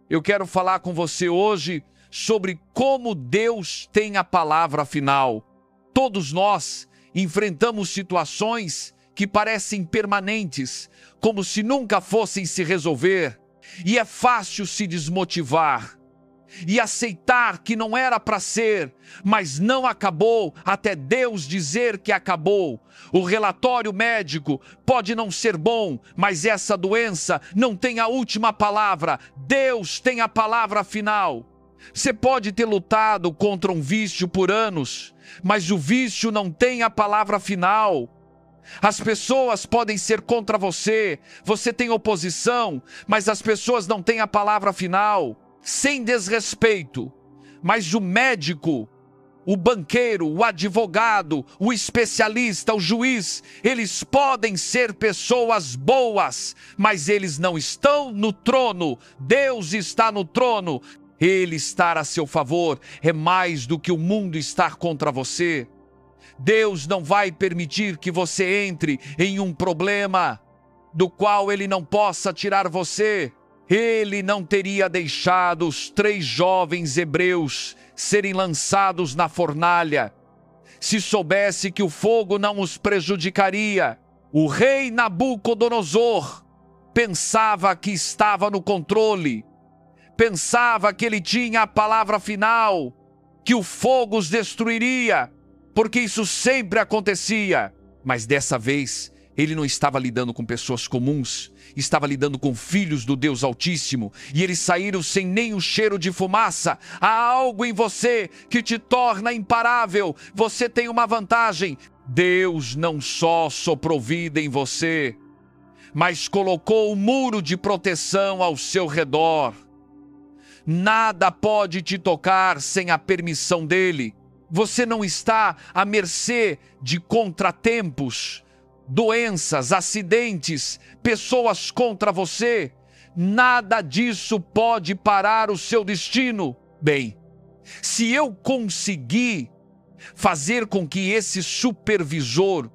Eu quero falar com você hoje sobre como Deus tem a palavra final. Todos nós enfrentamos situações que parecem permanentes, como se nunca fossem se resolver. E é fácil se desmotivar e aceitar que não era para ser, mas não acabou até Deus dizer que acabou. O relatório médico pode não ser bom, mas essa doença não tem a última palavra. Deus tem a palavra final. Você pode ter lutado contra um vício por anos, mas o vício não tem a palavra final. As pessoas podem ser contra você, você tem oposição, mas as pessoas não têm a palavra final. Sem desrespeito, mas o médico, o banqueiro, o advogado, o especialista, o juiz, eles podem ser pessoas boas, mas eles não estão no trono. Deus está no trono. Ele estar a seu favor é mais do que o mundo estar contra você. Deus não vai permitir que você entre em um problema do qual Ele não possa tirar você. Ele não teria deixado os 3 jovens hebreus serem lançados na fornalha se soubesse que o fogo não os prejudicaria. O rei Nabucodonosor pensava que estava no controle, pensava que ele tinha a palavra final, que o fogo os destruiria, porque isso sempre acontecia. Mas dessa vez, ele não estava lidando com pessoas comuns, estava lidando com filhos do Deus Altíssimo, e eles saíram sem nem o cheiro de fumaça. Há algo em você que te torna imparável. Você tem uma vantagem. Deus não só soprou vida em você, mas colocou um muro de proteção ao seu redor. Nada pode te tocar sem a permissão dele. Você não está à mercê de contratempos, doenças, acidentes, pessoas contra você. Nada disso pode parar o seu destino. Bem, se eu conseguir fazer com que esse supervisor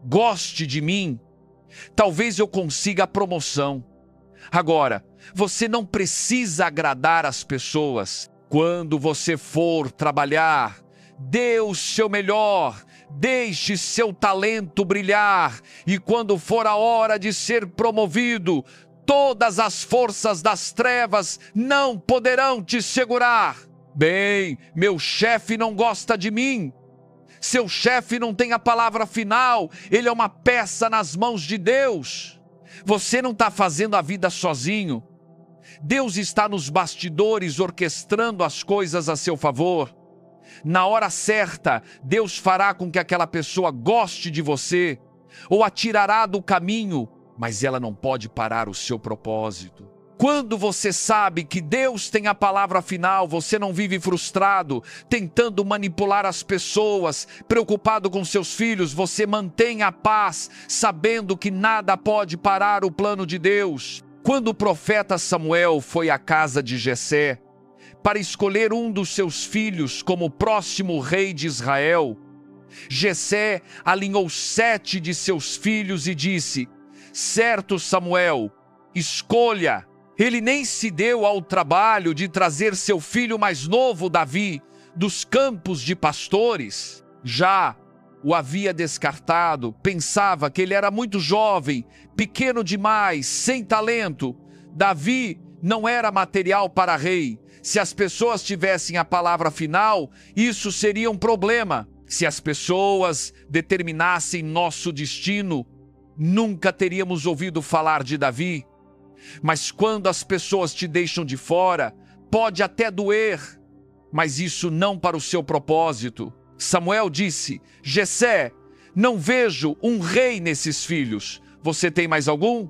goste de mim, talvez eu consiga a promoção. Agora, você não precisa agradar as pessoas. Quando você for trabalhar, dê o seu melhor, deixe seu talento brilhar, e quando for a hora de ser promovido, todas as forças das trevas não poderão te segurar. Bem, meu chefe não gosta de mim. Seu chefe não tem a palavra final, ele é uma peça nas mãos de Deus. Você não está fazendo a vida sozinho. Deus está nos bastidores orquestrando as coisas a seu favor. Na hora certa, Deus fará com que aquela pessoa goste de você, ou a tirará do caminho, mas ela não pode parar o seu propósito. Quando você sabe que Deus tem a palavra final, você não vive frustrado, tentando manipular as pessoas, preocupado com seus filhos. Você mantém a paz, sabendo que nada pode parar o plano de Deus. Quando o profeta Samuel foi à casa de Jessé para escolher um dos seus filhos como próximo rei de Israel, Jessé alinhou 7 de seus filhos e disse: certo, Samuel, escolha. Ele nem se deu ao trabalho de trazer seu filho mais novo, Davi, dos campos de pastores. Já o havia descartado, pensava que ele era muito jovem, pequeno demais, sem talento. Davi não era material para rei. Se as pessoas tivessem a palavra final, isso seria um problema. Se as pessoas determinassem nosso destino, nunca teríamos ouvido falar de Davi. Mas quando as pessoas te deixam de fora, pode até doer, mas isso não para o seu propósito. Samuel disse: Jessé, não vejo um rei nesses filhos. Você tem mais algum?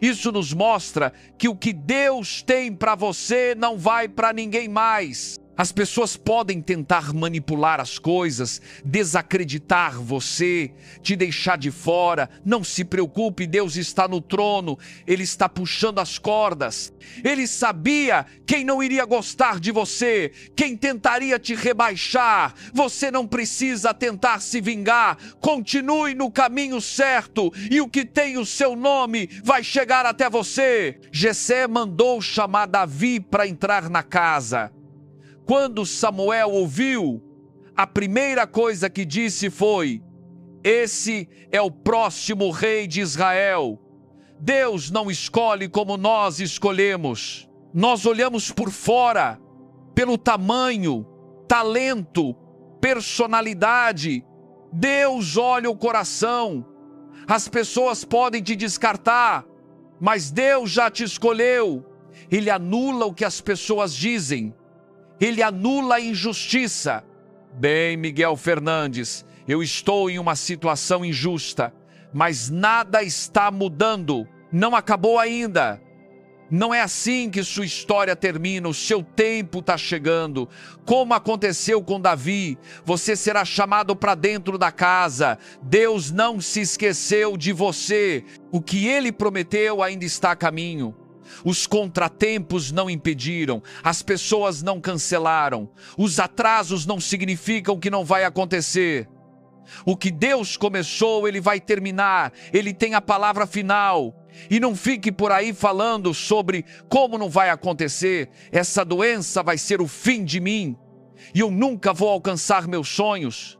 Isso nos mostra que o que Deus tem para você não vai para ninguém mais. As pessoas podem tentar manipular as coisas, desacreditar você, te deixar de fora. Não se preocupe, Deus está no trono, Ele está puxando as cordas. Ele sabia quem não iria gostar de você, quem tentaria te rebaixar. Você não precisa tentar se vingar. Continue no caminho certo e o que tem o seu nome vai chegar até você. Jessé mandou chamar Davi para entrar na casa. Quando Samuel ouviu, a primeira coisa que disse foi: esse é o próximo rei de Israel. Deus não escolhe como nós escolhemos. Nós olhamos por fora, pelo tamanho, talento, personalidade. Deus olha o coração. As pessoas podem te descartar, mas Deus já te escolheu. Ele anula o que as pessoas dizem. Ele anula a injustiça. Bem, Miguel Fernandes, eu estou em uma situação injusta, mas nada está mudando. Não acabou ainda. Não é assim que sua história termina. O seu tempo está chegando. Como aconteceu com Davi, você será chamado para dentro da casa. Deus não se esqueceu de você. O que Ele prometeu ainda está a caminho. Os contratempos não impediram, as pessoas não cancelaram, os atrasos não significam que não vai acontecer. O que Deus começou, Ele vai terminar, Ele tem a palavra final. E não fique por aí falando sobre como não vai acontecer. Essa doença vai ser o fim de mim e eu nunca vou alcançar meus sonhos.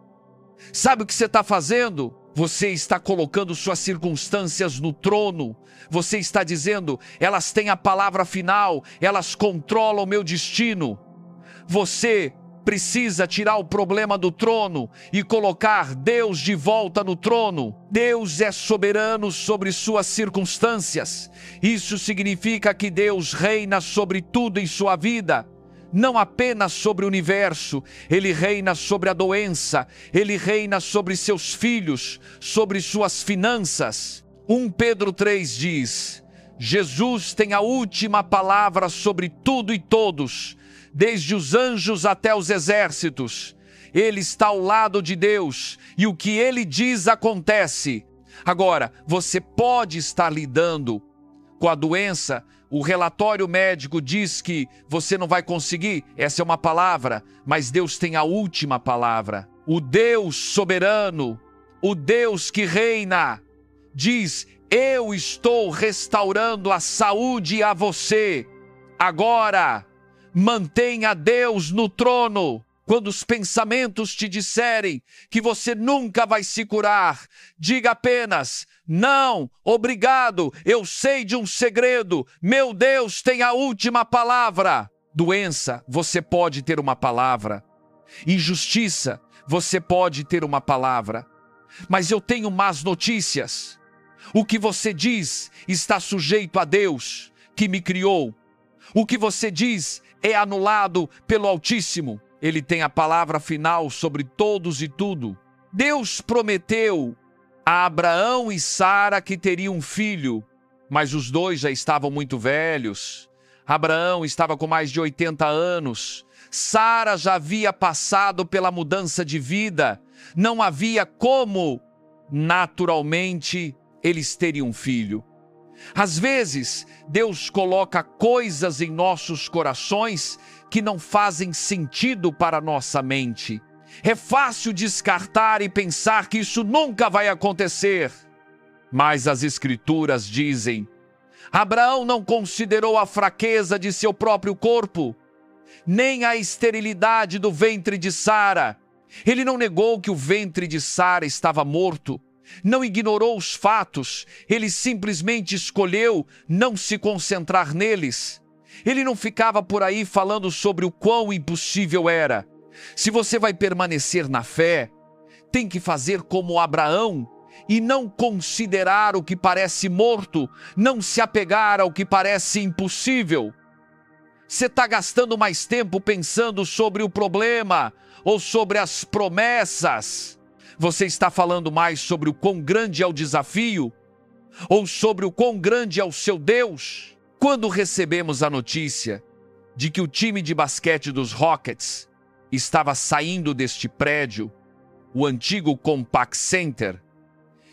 Sabe o que você está fazendo? Você está colocando suas circunstâncias no trono. Você está dizendo, elas têm a palavra final, elas controlam o meu destino. Você precisa tirar o problema do trono e colocar Deus de volta no trono. Deus é soberano sobre suas circunstâncias. Isso significa que Deus reina sobre tudo em sua vida. Não apenas sobre o universo, Ele reina sobre a doença, Ele reina sobre seus filhos, sobre suas finanças. 1 Pedro 3 diz: Jesus tem a última palavra sobre tudo e todos, desde os anjos até os exércitos. Ele está ao lado de Deus e o que Ele diz acontece. Agora, você pode estar lidando com a doença. O relatório médico diz que você não vai conseguir, essa é uma palavra, mas Deus tem a última palavra. O Deus soberano, o Deus que reina, diz: eu estou restaurando a saúde a você. Agora, mantenha Deus no trono. Quando os pensamentos te disserem que você nunca vai se curar, diga apenas: não, obrigado, eu sei de um segredo, meu Deus tem a última palavra. Doença, você pode ter uma palavra. Injustiça, você pode ter uma palavra. Mas eu tenho más notícias. O que você diz está sujeito a Deus, que me criou. O que você diz é anulado pelo Altíssimo. Ele tem a palavra final sobre todos e tudo. Deus prometeu a Abraão e Sara que teriam um filho, mas os dois já estavam muito velhos. Abraão estava com mais de 80 anos. Sara já havia passado pela mudança de vida. Não havia como, naturalmente, eles teriam um filho. Às vezes, Deus coloca coisas em nossos corações que não fazem sentido para nossa mente. É fácil descartar e pensar que isso nunca vai acontecer. Mas as Escrituras dizem: Abraão não considerou a fraqueza de seu próprio corpo, nem a esterilidade do ventre de Sara. Ele não negou que o ventre de Sara estava morto. Não ignorou os fatos, ele simplesmente escolheu não se concentrar neles. Ele não ficava por aí falando sobre o quão impossível era. Se você vai permanecer na fé, tem que fazer como Abraão e não considerar o que parece morto, não se apegar ao que parece impossível. Você está gastando mais tempo pensando sobre o problema ou sobre as promessas. Você está falando mais sobre o quão grande é o desafio ou sobre o quão grande é o seu Deus? Quando recebemos a notícia de que o time de basquete dos Rockets estava saindo deste prédio, o antigo Compaq Center,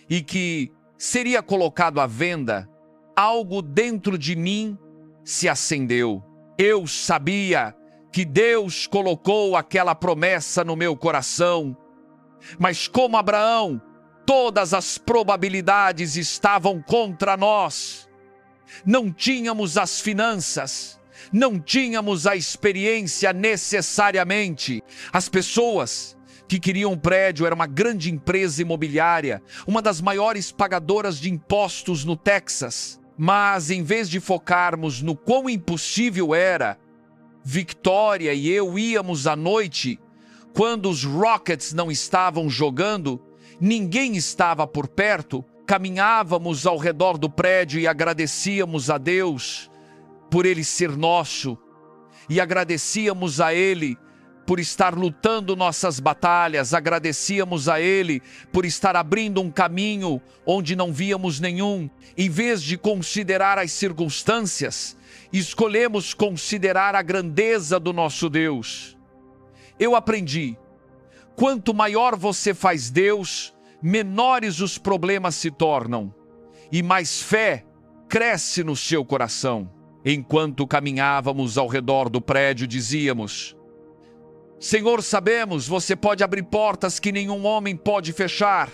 e que seria colocado à venda, algo dentro de mim se acendeu. Eu sabia que Deus colocou aquela promessa no meu coração, mas como Abraão, todas as probabilidades estavam contra nós. Não tínhamos as finanças, não tínhamos a experiência necessariamente. As pessoas que queriam um prédio era uma grande empresa imobiliária, uma das maiores pagadoras de impostos no Texas. Mas em vez de focarmos no quão impossível era, Victoria e eu íamos à noite, quando os Rockets não estavam jogando, ninguém estava por perto, caminhávamos ao redor do prédio e agradecíamos a Deus por Ele ser nosso, e agradecíamos a Ele por estar lutando nossas batalhas, agradecíamos a Ele por estar abrindo um caminho onde não víamos nenhum. Em vez de considerar as circunstâncias, escolhemos considerar a grandeza do nosso Deus. Eu aprendi, quanto maior você faz Deus, menores os problemas se tornam, e mais fé cresce no seu coração. Enquanto caminhávamos ao redor do prédio, dizíamos: Senhor, sabemos, você pode abrir portas que nenhum homem pode fechar.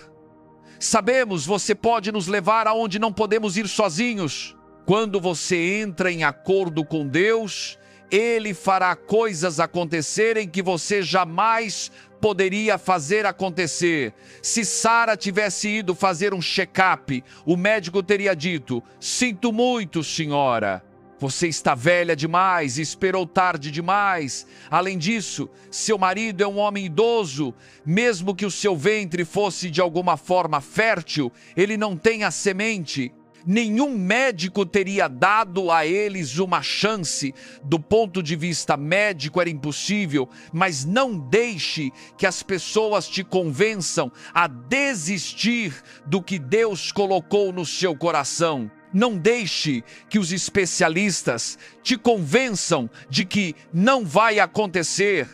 Sabemos, você pode nos levar aonde não podemos ir sozinhos. Quando você entra em acordo com Deus, Ele fará coisas acontecerem que você jamais poderia fazer acontecer. Se Sara tivesse ido fazer um check-up, o médico teria dito: sinto muito, senhora. Você está velha demais, esperou tarde demais. Além disso, seu marido é um homem idoso. Mesmo que o seu ventre fosse de alguma forma fértil, ele não tem a semente. Nenhum médico teria dado a eles uma chance. Do ponto de vista médico era impossível, mas não deixe que as pessoas te convençam a desistir do que Deus colocou no seu coração. Não deixe que os especialistas te convençam de que não vai acontecer.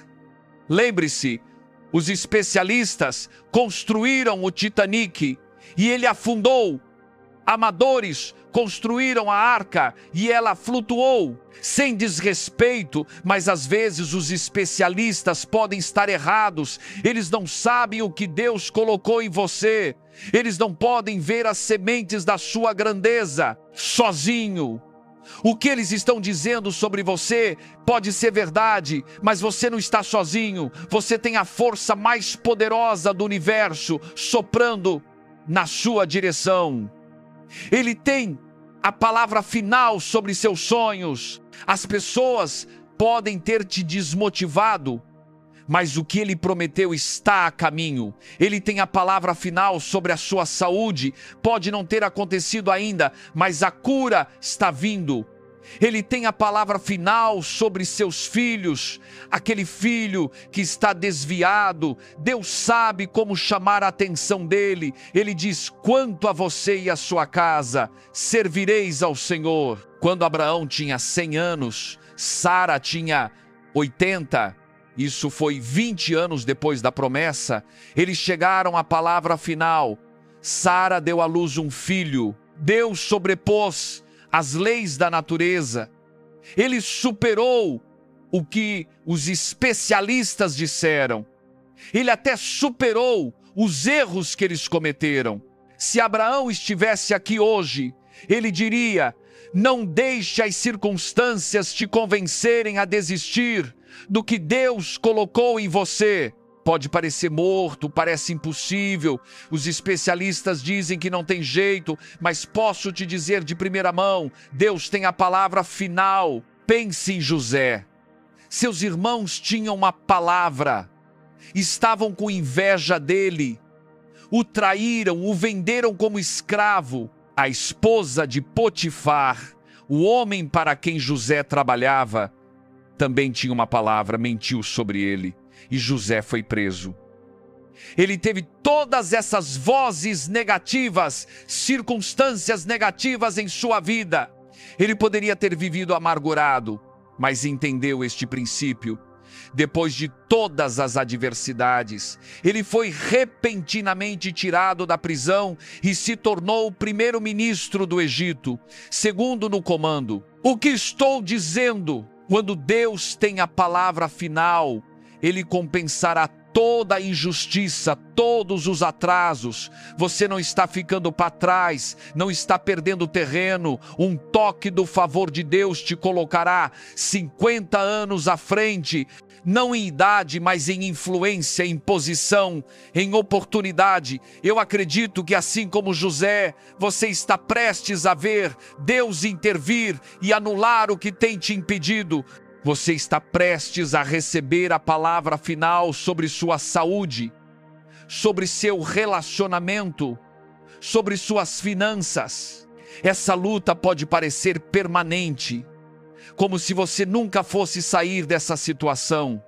Lembre-se, os especialistas construíram o Titanic e ele afundou. Amadores construíram a arca e ela flutuou. Sem desrespeito, mas às vezes os especialistas podem estar errados. Eles não sabem o que Deus colocou em você. Eles não podem ver as sementes da sua grandeza sozinho. O que eles estão dizendo sobre você pode ser verdade, mas você não está sozinho. Você tem a força mais poderosa do universo soprando na sua direção. Ele tem a palavra final sobre seus sonhos. As pessoas podem ter te desmotivado, mas o que Ele prometeu está a caminho. Ele tem a palavra final sobre a sua saúde. Pode não ter acontecido ainda, mas a cura está vindo. Ele tem a palavra final sobre seus filhos. Aquele filho que está desviado, Deus sabe como chamar a atenção dele. Ele diz: quanto a você e a sua casa, servireis ao Senhor. Quando Abraão tinha 100 anos, Sara tinha 80. Isso foi 20 anos depois da promessa. Eles chegaram à palavra final. Sara deu à luz um filho. Deus sobrepôs as leis da natureza. Ele superou o que os especialistas disseram. Ele até superou os erros que eles cometeram. Se Abraão estivesse aqui hoje, ele diria: não deixe as circunstâncias te convencerem a desistir do que Deus colocou em você. Pode parecer morto, parece impossível, os especialistas dizem que não tem jeito, mas posso te dizer de primeira mão, Deus tem a palavra final. Pense em José. Seus irmãos tinham uma palavra, estavam com inveja dele, o traíram, o venderam como escravo. A esposa de Potifar, o homem para quem José trabalhava, também tinha uma palavra, mentiu sobre ele. E José foi preso. Ele teve todas essas vozes negativas, circunstâncias negativas em sua vida. Ele poderia ter vivido amargurado. mas entendeu este princípio. Depois de todas as adversidades, ele foi repentinamente tirado da prisão e se tornou o primeiro-ministro do Egito, segundo no comando. O que estou dizendo? Quando Deus tem a palavra final, Ele compensará toda a injustiça, todos os atrasos. Você não está ficando para trás, não está perdendo terreno. Um toque do favor de Deus te colocará 50 anos à frente, não em idade, mas em influência, em posição, em oportunidade. Eu acredito que assim como José, você está prestes a ver Deus intervir e anular o que tem te impedido. Você está prestes a receber a palavra final sobre sua saúde, sobre seu relacionamento, sobre suas finanças. Essa luta pode parecer permanente, como se você nunca fosse sair dessa situação.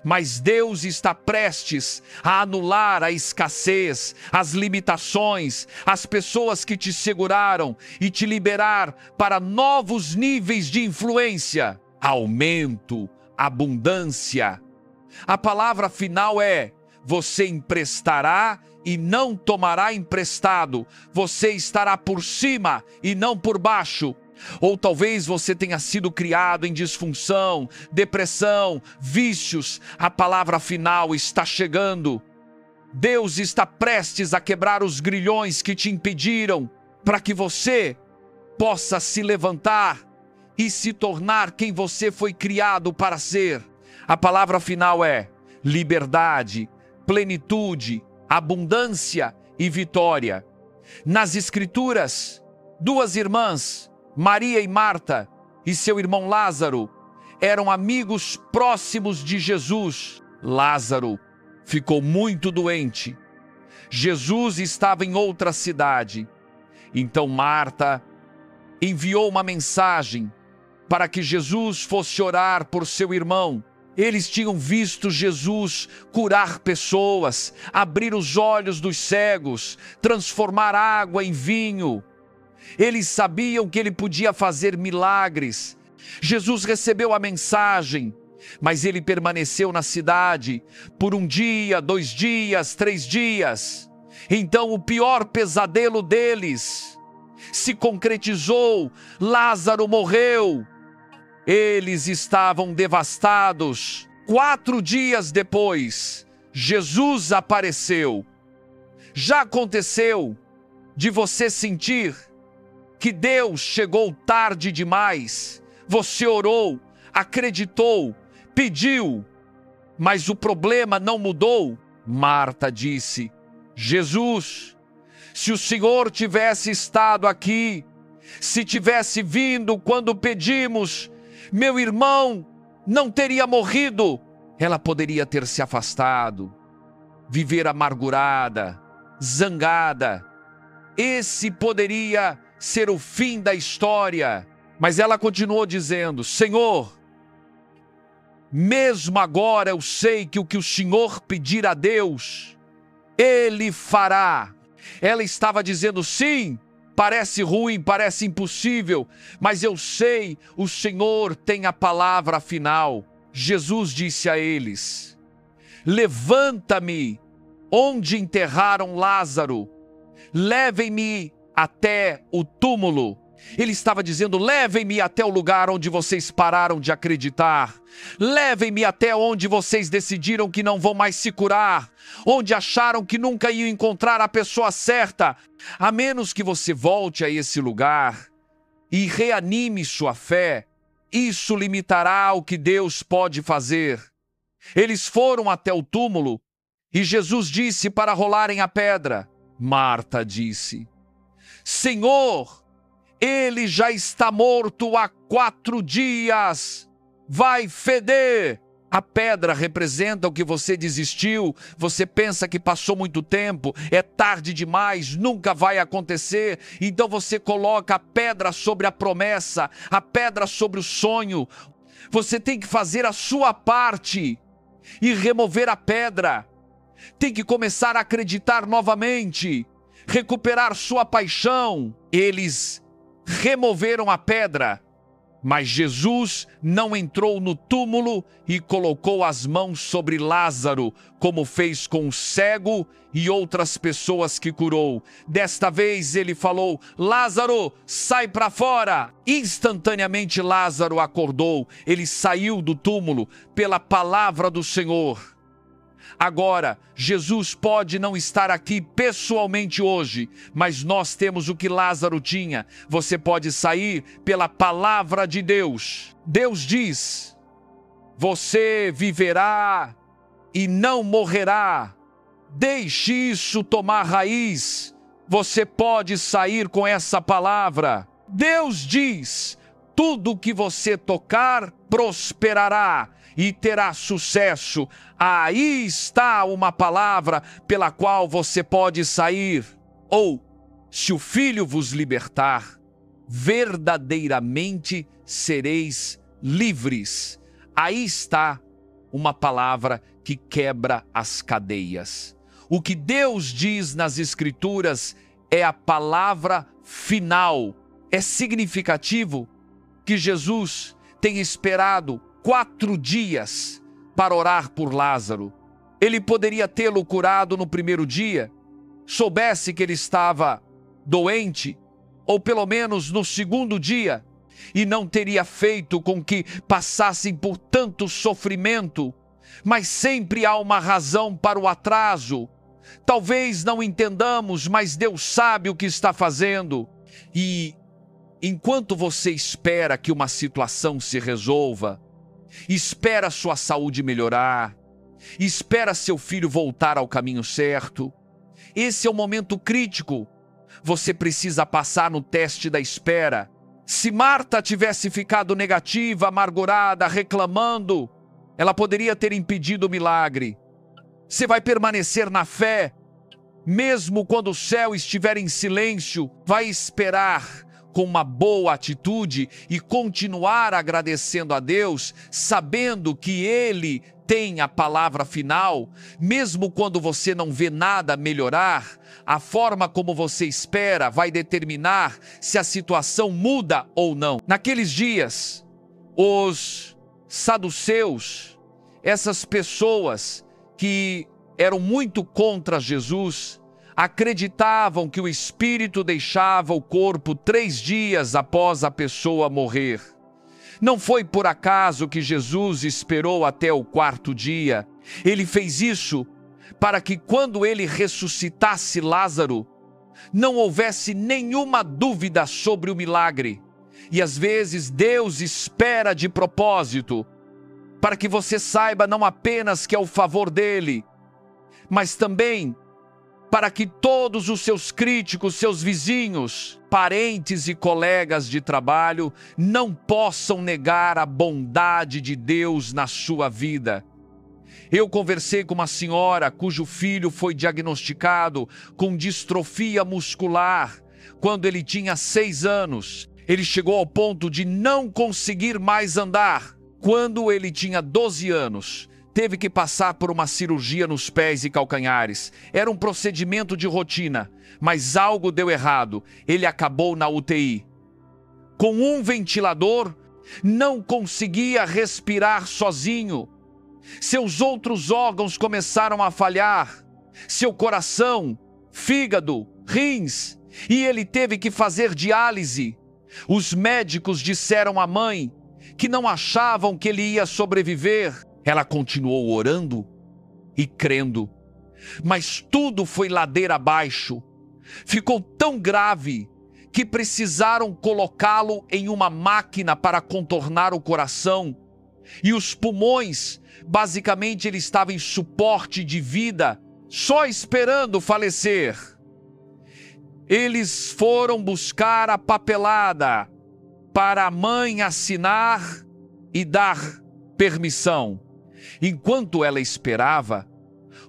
Mas Deus está prestes a anular a escassez, as limitações, as pessoas que te seguraram e te liberar para novos níveis de influência. Aumento, abundância. A palavra final é: você emprestará e não tomará emprestado. Você estará por cima e não por baixo. Ou talvez você tenha sido criado em disfunção, depressão, vícios. A palavra final está chegando. Deus está prestes a quebrar os grilhões que te impediram, para que você possa se levantar e se tornar quem você foi criado para ser. A palavra final é liberdade, plenitude, abundância e vitória. Nas Escrituras, duas irmãs, Maria e Marta, e seu irmão Lázaro, eram amigos próximos de Jesus. Lázaro ficou muito doente. Jesus estava em outra cidade. Então Marta enviou uma mensagem para que Jesus fosse orar por seu irmão. Eles tinham visto Jesus curar pessoas, abrir os olhos dos cegos, transformar água em vinho. Eles sabiam que ele podia fazer milagres. Jesus recebeu a mensagem, mas ele permaneceu na cidade por 1 dia, 2 dias, 3 dias. Então o pior pesadelo deles se concretizou. Lázaro morreu. Eles estavam devastados. 4 dias depois, Jesus apareceu. Já aconteceu de você sentir que Deus chegou tarde demais? Você orou, acreditou, pediu, mas o problema não mudou? Marta disse: Jesus, se o Senhor tivesse estado aqui, se tivesse vindo quando pedimos, meu irmão não teria morrido. Ela poderia ter se afastado, viver amargurada, zangada. Esse poderia ser o fim da história. Mas ela continuou dizendo: Senhor, mesmo agora eu sei que o que o Senhor pedir a Deus, Ele fará. Ela estava dizendo: sim, parece ruim, parece impossível, mas eu sei, o Senhor tem a palavra final. Jesus disse a eles: levanta-me onde enterraram Lázaro, levem-me até o túmulo. Ele estava dizendo: levem-me até o lugar onde vocês pararam de acreditar. Levem-me até onde vocês decidiram que não vão mais se curar, onde acharam que nunca iam encontrar a pessoa certa. A menos que você volte a esse lugar e reanime sua fé, isso limitará o que Deus pode fazer. Eles foram até o túmulo e Jesus disse para rolarem a pedra. Marta disse: Senhor, ele já está morto há 4 dias. Vai feder. A pedra representa o que você desistiu. Você pensa que passou muito tempo, é tarde demais, nunca vai acontecer. Então você coloca a pedra sobre a promessa, a pedra sobre o sonho. Você tem que fazer a sua parte e remover a pedra. Tem que começar a acreditar novamente, recuperar sua paixão. Eles removeram a pedra Mas Jesus não entrou no túmulo e colocou as mãos sobre Lázaro, como fez com o cego e outras pessoas que curou. Desta vez ele falou: Lázaro, sai para fora! Instantaneamente Lázaro acordou. Ele saiu do túmulo pela palavra do Senhor. Agora, Jesus pode não estar aqui pessoalmente hoje, mas nós temos o que Lázaro tinha. Você pode sair pela palavra de Deus. Deus diz: você viverá e não morrerá. Deixe isso tomar raiz. Você pode sair com essa palavra. Deus diz: tudo que você tocar prosperará e terá sucesso. Aí está uma palavra pela qual você pode sair. Ou, se o Filho vos libertar, verdadeiramente sereis livres. Aí está uma palavra que quebra as cadeias. O que Deus diz nas Escrituras é a palavra final. É significativo que Jesus tenha esperado 4 dias para orar por Lázaro. Ele poderia tê-lo curado no primeiro dia, soubesse que ele estava doente, ou pelo menos no segundo dia, e não teria feito com que passassem por tanto sofrimento. Mas sempre há uma razão para o atraso. Talvez não entendamos, mas Deus sabe o que está fazendo. E enquanto você espera que uma situação se resolva, espera sua saúde melhorar, espera seu filho voltar ao caminho certo, esse é o momento crítico. Você precisa passar no teste da espera. Se Marta tivesse ficado negativa, amargurada, reclamando, ela poderia ter impedido o milagre. Você vai permanecer na fé, mesmo quando o céu estiver em silêncio, vai esperar com uma boa atitude e continuar agradecendo a Deus, sabendo que Ele tem a palavra final. Mesmo quando você não vê nada melhorar, a forma como você espera vai determinar se a situação muda ou não. Naqueles dias, os saduceus, essas pessoas que eram muito contra Jesus, acreditavam que o espírito deixava o corpo 3 dias após a pessoa morrer. Não foi por acaso que Jesus esperou até o 4º dia. Ele fez isso para que quando ele ressuscitasse Lázaro, não houvesse nenhuma dúvida sobre o milagre. E às vezes Deus espera de propósito, para que você saiba não apenas que é o favor dele, mas também para que todos os seus críticos, seus vizinhos, parentes e colegas de trabalho não possam negar a bondade de Deus na sua vida. Eu conversei com uma senhora cujo filho foi diagnosticado com distrofia muscular quando ele tinha 6 anos. Ele chegou ao ponto de não conseguir mais andar. Quando ele tinha 12 anos, teve que passar por uma cirurgia nos pés e calcanhares. Era um procedimento de rotina, mas algo deu errado. Ele acabou na UTI. Com um ventilador, não conseguia respirar sozinho. Seus outros órgãos começaram a falhar. Seu coração, fígado, rins. E ele teve que fazer diálise. Os médicos disseram à mãe que não achavam que ele ia sobreviver. Ela continuou orando e crendo, mas tudo foi ladeira abaixo. Ficou tão grave que precisaram colocá-lo em uma máquina para contornar o coração. E os pulmões, basicamente ele estava em suporte de vida, só esperando falecer. Eles foram buscar a papelada para a mãe assinar e dar permissão. Enquanto ela esperava,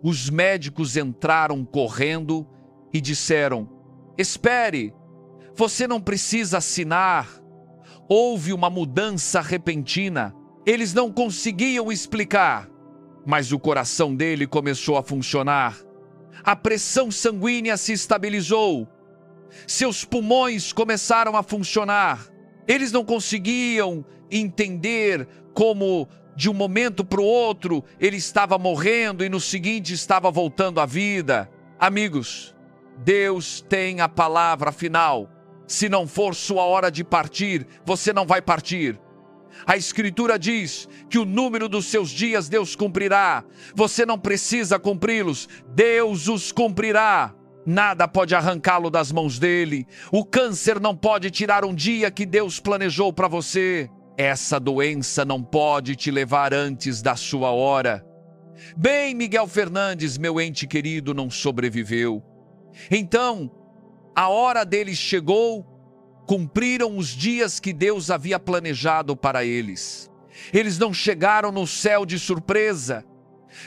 os médicos entraram correndo e disseram: espere, você não precisa assinar. Houve uma mudança repentina. Eles não conseguiam explicar, mas o coração dele começou a funcionar. A pressão sanguínea se estabilizou. Seus pulmões começaram a funcionar. Eles não conseguiam entender como de um momento para o outro ele estava morrendo e no seguinte estava voltando à vida. Amigos, Deus tem a palavra final. Se não for sua hora de partir, você não vai partir. A Escritura diz que o número dos seus dias Deus cumprirá. Você não precisa cumpri-los, Deus os cumprirá. Nada pode arrancá-lo das mãos dele. O câncer não pode tirar um dia que Deus planejou para você. Essa doença não pode te levar antes da sua hora. Bem, Miguel Fernandes, meu ente querido, não sobreviveu. Então, a hora deles chegou, cumpriram os dias que Deus havia planejado para eles. Eles não chegaram no céu de surpresa,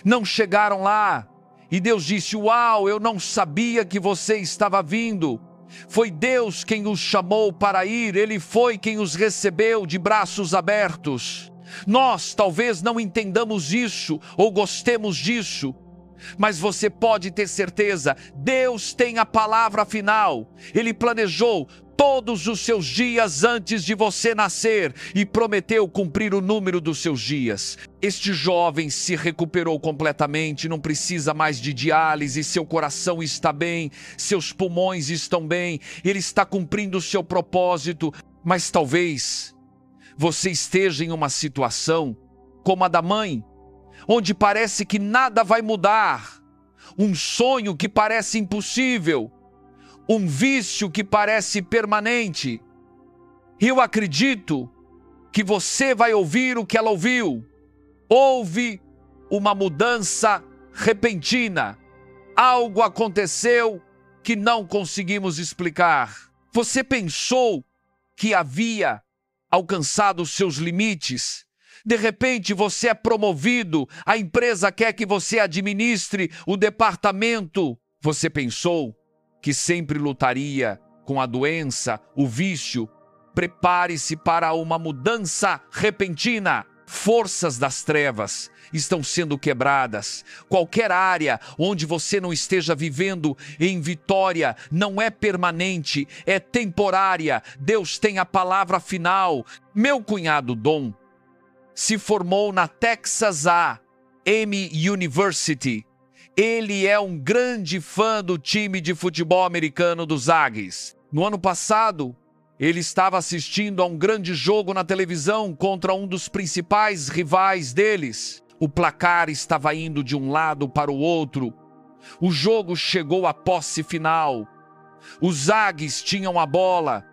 não chegaram lá. E Deus disse: uau, eu não sabia que você estava vindo. Foi Deus quem os chamou para ir, Ele foi quem os recebeu de braços abertos. Nós talvez não entendamos isso ou gostemos disso, mas você pode ter certeza, Deus tem a palavra final. Ele planejou todos os seus dias antes de você nascer e prometeu cumprir o número dos seus dias. Este jovem se recuperou completamente, não precisa mais de diálise, seu coração está bem, seus pulmões estão bem, ele está cumprindo o seu propósito. Mas talvez você esteja em uma situação como a da mãe, onde parece que nada vai mudar, um sonho que parece impossível, um vício que parece permanente. Eu acredito que você vai ouvir o que ela ouviu. Houve uma mudança repentina. Algo aconteceu que não conseguimos explicar. Você pensou que havia alcançado os seus limites? De repente você é promovido, a empresa quer que você administre o departamento. Você pensou que sempre lutaria com a doença, o vício. Prepare-se para uma mudança repentina. Forças das trevas estão sendo quebradas. Qualquer área onde você não esteja vivendo em vitória não é permanente, é temporária. Deus tem a palavra final. Meu cunhado Dom se formou na Texas A&M University. Ele é um grande fã do time de futebol americano dos Aggies. No ano passado, ele estava assistindo a um grande jogo na televisão contra um dos principais rivais deles. O placar estava indo de um lado para o outro. O jogo chegou à posse final. Os Aggies tinham a bola.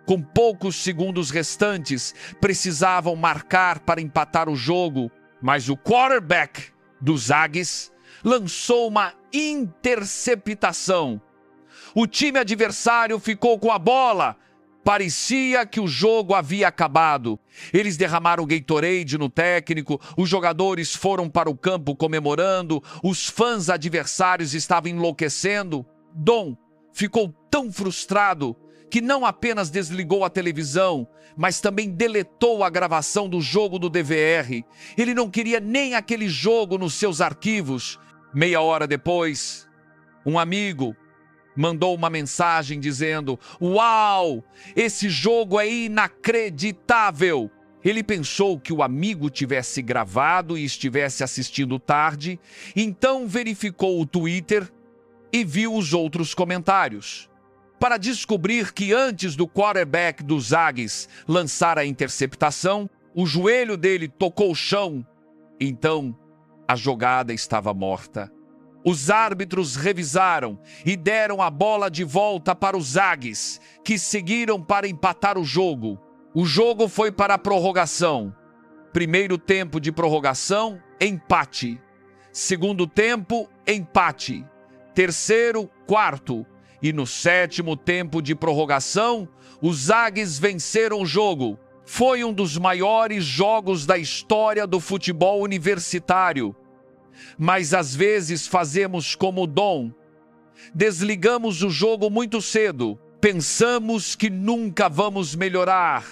Com poucos segundos restantes, precisavam marcar para empatar o jogo. Mas o quarterback dos Aggies lançou uma interceptação. O time adversário ficou com a bola. Parecia que o jogo havia acabado. Eles derramaram Gatorade no técnico, os jogadores foram para o campo comemorando, os fãs adversários estavam enlouquecendo. Dom ficou tão frustrado que não apenas desligou a televisão, mas também deletou a gravação do jogo do DVR. Ele não queria nem aquele jogo nos seus arquivos. Meia hora depois, um amigo mandou uma mensagem dizendo: uau, esse jogo é inacreditável. Ele pensou que o amigo tivesse gravado e estivesse assistindo tarde, então verificou o Twitter e viu os outros comentários, para descobrir que antes do quarterback dos Aggies lançar a interceptação, o joelho dele tocou o chão. Então, a jogada estava morta. Os árbitros revisaram e deram a bola de volta para os Aggies, que seguiram para empatar o jogo. O jogo foi para a prorrogação. Primeiro tempo de prorrogação, empate. Segundo tempo, empate. Terceiro, quarto. E no sétimo tempo de prorrogação, os Aggies venceram o jogo. Foi um dos maiores jogos da história do futebol universitário. Mas às vezes fazemos como Dom. Desligamos o jogo muito cedo. Pensamos que nunca vamos melhorar,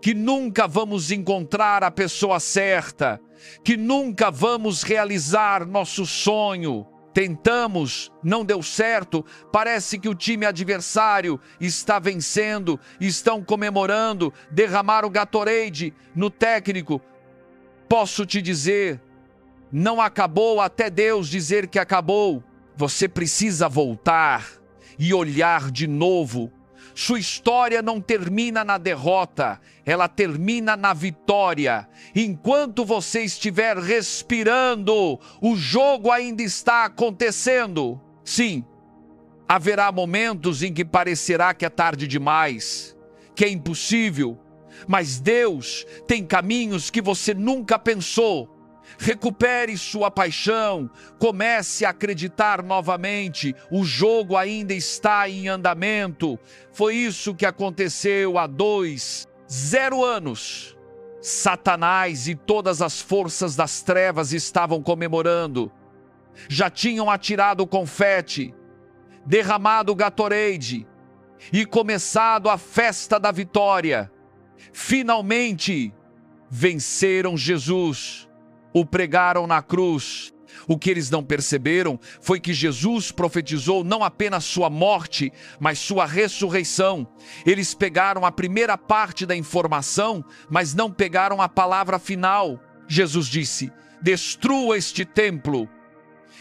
que nunca vamos encontrar a pessoa certa, que nunca vamos realizar nosso sonho. tentamos, não deu certo, parece que o time adversário está vencendo, estão comemorando, derramaram Gatorade no técnico. Posso te dizer, não acabou até Deus dizer que acabou. Você precisa voltar e olhar de novo. Sua história não termina na derrota, ela termina na vitória. Enquanto você estiver respirando, o jogo ainda está acontecendo. Sim, haverá momentos em que parecerá que é tarde demais, que é impossível, mas Deus tem caminhos que você nunca pensou. Recupere sua paixão, comece a acreditar novamente, o jogo ainda está em andamento. Foi isso que aconteceu há 0 anos. Satanás e todas as forças das trevas estavam comemorando. Já tinham atirado confete, derramado Gatorade e começado a festa da vitória. Finalmente venceram Jesus. O pregaram na cruz. O que eles não perceberam foi que Jesus profetizou não apenas sua morte, mas sua ressurreição. Eles pegaram a primeira parte da informação, mas não pegaram a palavra final. Jesus disse: destrua este templo,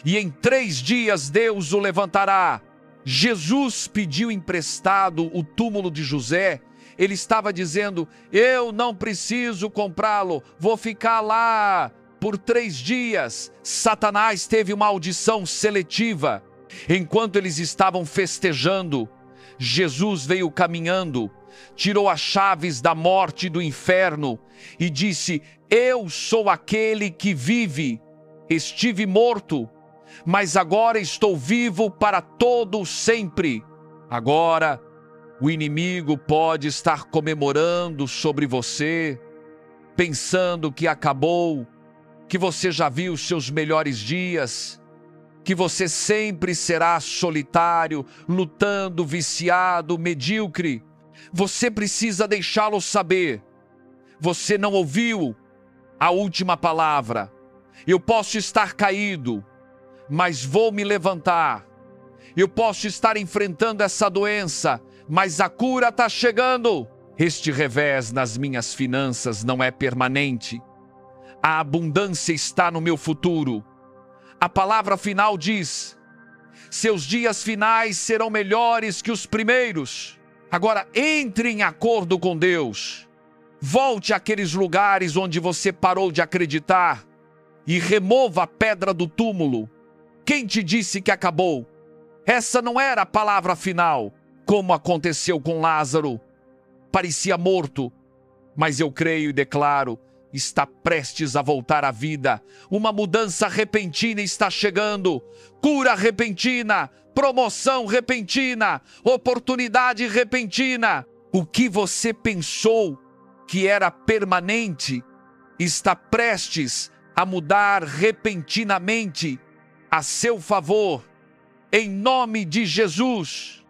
e em 3 dias Deus o levantará. Jesus pediu emprestado o túmulo de José. Ele estava dizendo: eu não preciso comprá-lo, vou ficar lá por 3 dias. Satanás teve uma audição seletiva. Enquanto eles estavam festejando, Jesus veio caminhando, tirou as chaves da morte e do inferno e disse: eu sou aquele que vive. Estive morto, mas agora estou vivo para todo sempre. Agora, o inimigo pode estar comemorando sobre você, pensando que acabou, que você já viu os seus melhores dias, que você sempre será solitário, lutando, viciado, medíocre. Você precisa deixá-lo saber. Você não ouviu a última palavra. Eu posso estar caído, mas vou me levantar. Eu posso estar enfrentando essa doença, mas a cura está chegando. Este revés nas minhas finanças não é permanente. A abundância está no meu futuro. A palavra final diz: seus dias finais serão melhores que os primeiros. Agora entre em acordo com Deus. Volte àqueles lugares onde você parou de acreditar e remova a pedra do túmulo. Quem te disse que acabou? Essa não era a palavra final, como aconteceu com Lázaro. Parecia morto, mas eu creio e declaro: está prestes a voltar à vida. Uma mudança repentina está chegando. Cura repentina, promoção repentina, oportunidade repentina. O que você pensou que era permanente está prestes a mudar repentinamente a seu favor. Em nome de Jesus.